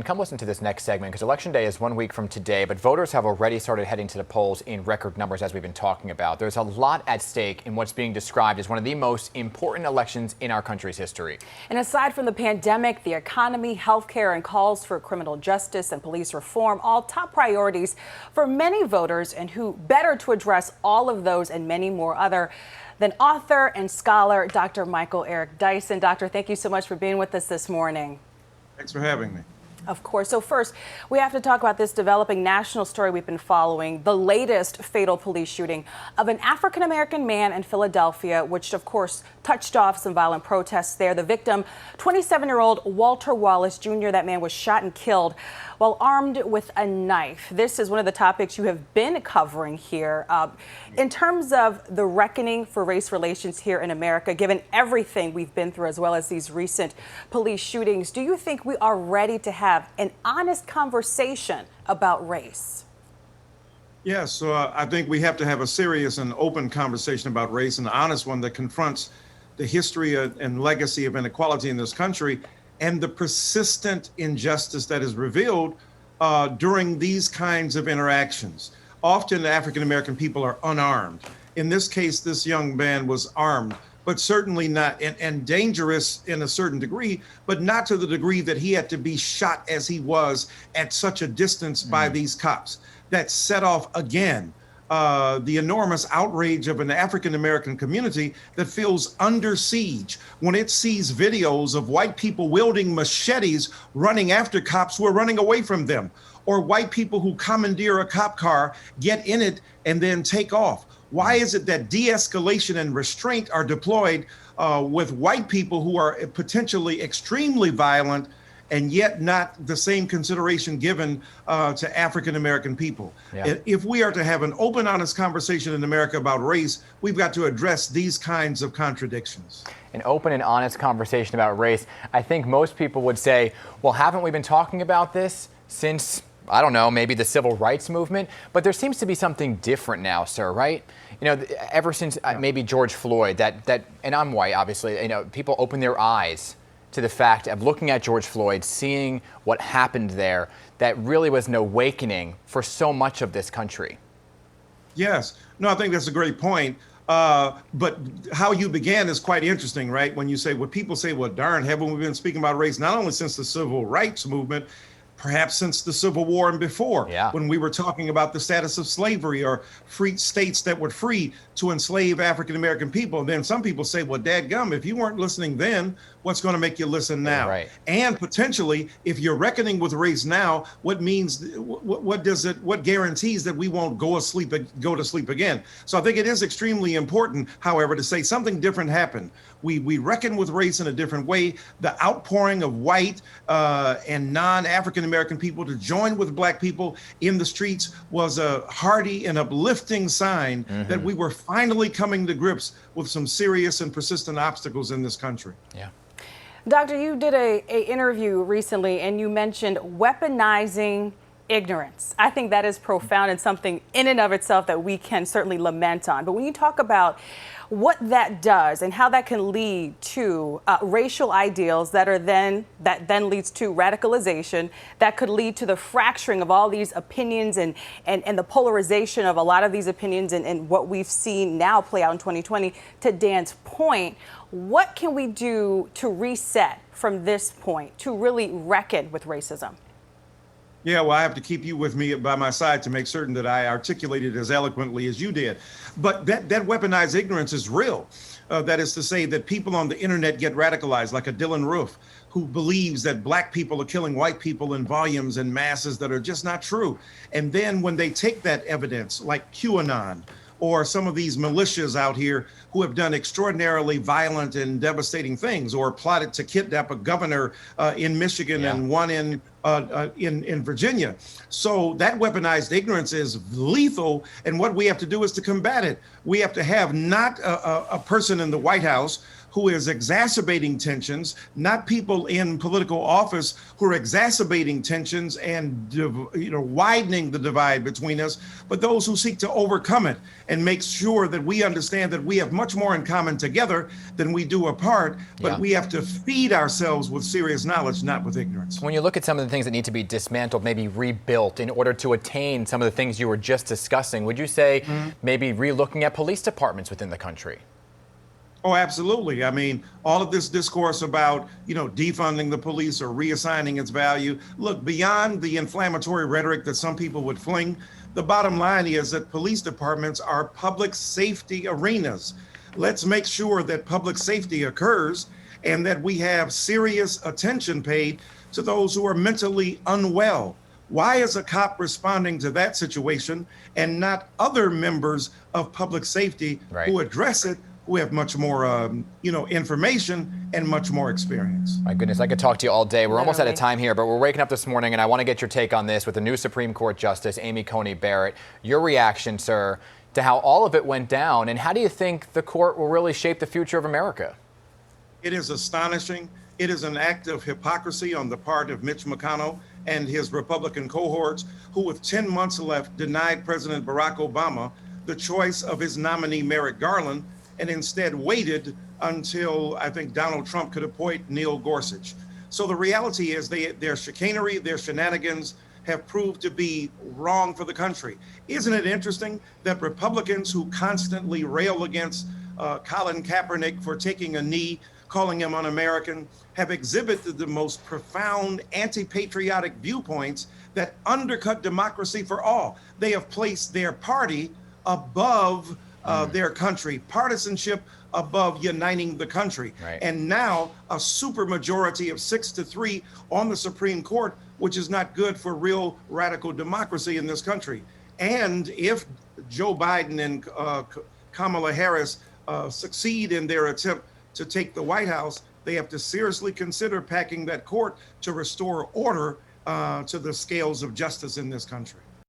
And come listen to this next segment, because Election Day is 1 week from today, but voters have already started heading to the polls in record numbers, as we've been talking about. There's a lot at stake in what's being described as one of the most important elections in our country's history. And aside from the pandemic, the economy, healthcare, and calls for criminal justice and police reform, all top priorities for many voters, and who better to address all of those and many more other than author and scholar Dr. Michael Eric Dyson. Doctor, thank you so much for being with us this morning. Thanks for having me. Of course. So first, we have to talk about this developing national story we've been following, the latest fatal police shooting of an African-American man in Philadelphia, which of course touched off some violent protests there. The victim, 27-year-old Walter Wallace Jr., that man was shot and killed while armed with a knife. This is one of the topics you have been covering here. In terms of the reckoning for race relations here in America, given everything we've been through, as well as these recent police shootings, do you think we are ready to have an honest conversation about race? Yes, so I think we have to have a serious and open conversation about race, and an honest one that confronts the history and legacy of inequality in this country and the persistent injustice that is revealed during these kinds of interactions. Often African American people are unarmed. In this case, this young man was armed, but certainly not, and dangerous in a certain degree, but not to the degree that he had to be shot as he was at such a distance by these cops. That set off again the enormous outrage of an African-American community that feels under siege when it sees videos of white people wielding machetes running after cops who are running away from them, or white people who commandeer a cop car, get in it, and then take off. Why is it that de-escalation and restraint are deployed with white people who are potentially extremely violent, and yet not the same consideration given to African-American people? Yeah. If we are to have an open, honest conversation in America about race, we've got to address these kinds of contradictions. An open and honest conversation about race. I think most people would say, well, haven't we been talking about this since, I don't know, maybe the civil rights movement? But there seems to be something different now, sir, right? You know, ever since maybe George Floyd, and I'm white, obviously, you know, people open their eyes to the fact of looking at George Floyd, seeing what happened there, that really was an awakening for so much of this country. Yes. No, I think that's a great point. But how you began is quite interesting, right? When you say, well, people say, well, darn, haven't we been speaking about race not only since the civil rights movement, perhaps since the Civil War and before, when we were talking about the status of slavery or free states that were free to enslave African-American people. And then some people say, well, dadgum, if you weren't listening then, what's going to make you listen now? Right. And potentially, if you're reckoning with race now, what guarantees that we won't go to sleep again? So I think it is extremely important, however, to say something different happened. We reckon with race in a different way. The outpouring of white and non-African American people to join with black people in the streets was a hearty and uplifting sign that we were finally coming to grips with some serious and persistent obstacles in this country. Yeah. Doctor, you did a interview recently and you mentioned weaponizing ignorance. I think that is profound and something in and of itself that we can certainly lament on. But when you talk about what that does and how that can lead to racial ideals that then leads to radicalization, that could lead to the fracturing of all these opinions and the polarization of a lot of these opinions and what we've seen now play out in 2020, to Dan's point, what can we do to reset from this point to really reckon with racism? Yeah, well, I have to keep you with me by my side to make certain that I articulate it as eloquently as you did. But that weaponized ignorance is real. That is to say that people on the internet get radicalized, like a Dylan Roof, who believes that black people are killing white people in volumes and masses that are just not true. And then when they take that evidence, like QAnon, or some of these militias out here who have done extraordinarily violent and devastating things, or plotted to kidnap a governor in Michigan and one in Virginia. So that weaponized ignorance is lethal, and what we have to do is to combat it. We have to have not a person in the White House who is exacerbating tensions, not people in political office who are exacerbating tensions and widening the divide between us, but those who seek to overcome it and make sure that we understand that we have much more in common together than we do apart, but we have to feed ourselves with serious knowledge, not with ignorance. When you look at some of the things that need to be dismantled, maybe rebuilt in order to attain some of the things you were just discussing, would you say maybe relooking at police departments within the country? Oh, absolutely. I mean, all of this discourse about, defunding the police or reassigning its value. Look, beyond the inflammatory rhetoric that some people would fling, the bottom line is that police departments are public safety arenas. Let's make sure that public safety occurs and that we have serious attention paid to those who are mentally unwell. Why is a cop responding to that situation and not other members of public safety who address it, who have much more, information and much more experience? My goodness, I could talk to you all day. We're almost out of time here, but we're waking up this morning, and I want to get your take on this with the new Supreme Court Justice, Amy Coney Barrett. Your reaction, sir, to how all of it went down, and how do you think the court will really shape the future of America? It is astonishing. It is an act of hypocrisy on the part of Mitch McConnell and his Republican cohorts, who with 10 months left denied President Barack Obama the choice of his nominee, Merrick Garland, and instead waited until I think Donald Trump could appoint Neil Gorsuch. So the reality is their chicanery, their shenanigans have proved to be wrong for the country. Isn't it interesting that Republicans who constantly rail against Colin Kaepernick for taking a knee, calling him un-American, have exhibited the most profound anti-patriotic viewpoints that undercut democracy for all? They have placed their party above their country, partisanship above uniting the country. And now a supermajority of 6-3 on the Supreme Court, which is not good for real radical democracy in this country. And if Joe Biden and Kamala Harris succeed in their attempt to take the White House, they have to seriously consider packing that court to restore order to the scales of justice in this country.